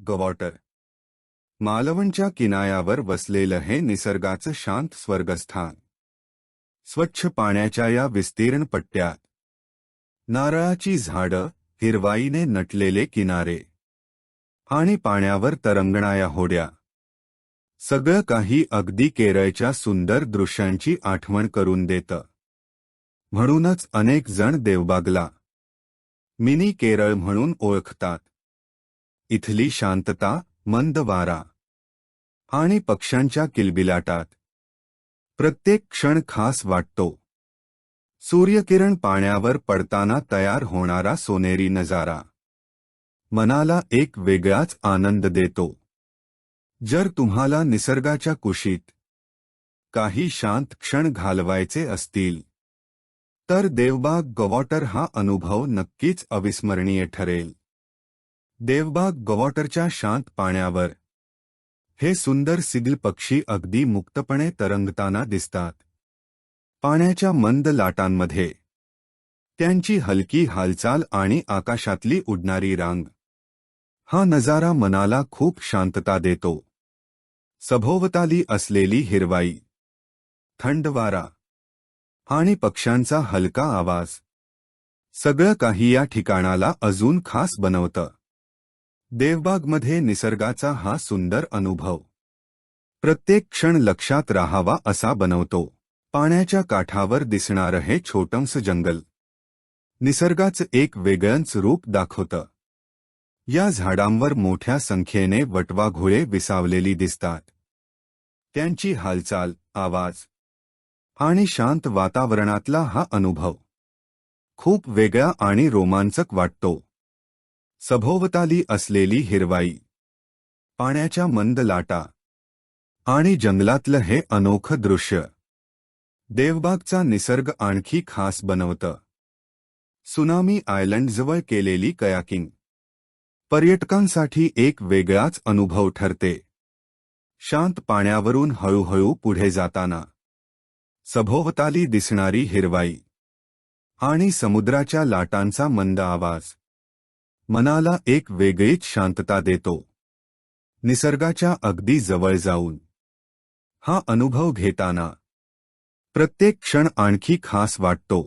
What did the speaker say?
गवॉटर मालवणच्या किनाऱ्यावर वसलेलं हे निसर्गाचं शांत स्वर्गस्थान. स्वच्छ पाण्याच्या या विस्तीर्ण पट्ट्यात नारळाची झाडं, हिरवाईने नटलेले किनारे आणि पाण्यावर तरंगणाऱ्या होड्या, सगळं काही अगदी केरळच्या सुंदर दृश्यांची आठवण करून देतं. म्हणूनच अनेक जण देवबागला मिनी केरळ म्हणून ओळखतात. इथली शांतता, मंद वारा आणि पक्ष्यांच्या किलबिलाटात प्रत्येक क्षण खास वाटतो. सूर्यकिरण पाण्यावर पडताना तयार होणारा सोनेरी नजारा मनाला एक वेगळाच आनंद देतो. जर तुम्हाला निसर्गाच्या कुशीत काही शांत क्षण घालवायचे असतील तर देवबाग गवॉटर हा अनुभव नक्कीच अविस्मरणीय ठरेल. देवबाग गवॉटरच्या शांत पाण्यावर हे सुंदर सिगल पक्षी अगदी मुक्तपणे तरंगताना दिसतात. पाण्याच्या मंद लाटांमध्ये त्यांची हलकी हालचाल आणि आकाशातली उडणारी रांग, हा नजारा मनाला खूप शांतता देतो. सभोवताली असलेली हिरवाई, थंड वारा आणि पक्ष्यांचा हलका आवाज, सगळं काही या ठिकाणाला अजून खास बनवतं. देवबागमध्ये निसर्गाचा हा सुंदर अनुभव प्रत्येक क्षण लक्षात राहावा असा बनवतो. पाण्याच्या काठावर दिसणारं हे छोटंसं जंगल निसर्गाचं एक वेगळंच रूप दाखवतं. या झाडांवर मोठ्या संख्येने वटवाघुळे विसावलेली दिसतात. त्यांची हालचाल, आवाज आणि शांत वातावरणातला हा अनुभव खूप वेगळा आणि रोमांचक वाटतो. सभोवताली असलेली हिरवाई, पाण्याच्या मंद लाटा आणि जंगलातलं हे अनोखं दृश्य देवबागचा निसर्ग आणखी खास बनवतं. सुनामी आयलंडजवळ केलेली कयाकिंग पर्यटकांसाठी एक वेगळाच अनुभव ठरते. शांत पाण्यावरून हळूहळू पुढे जाताना सभोवताली दिसणारी हिरवाई आणि समुद्राच्या लाटांचा मंद आवाज मनाला एक वेगळीच शांतता देतो. निसर्गाच्या अगदी जवळ जाऊन हा अनुभव घेताना प्रत्येक क्षण आणखी खास वाटतो.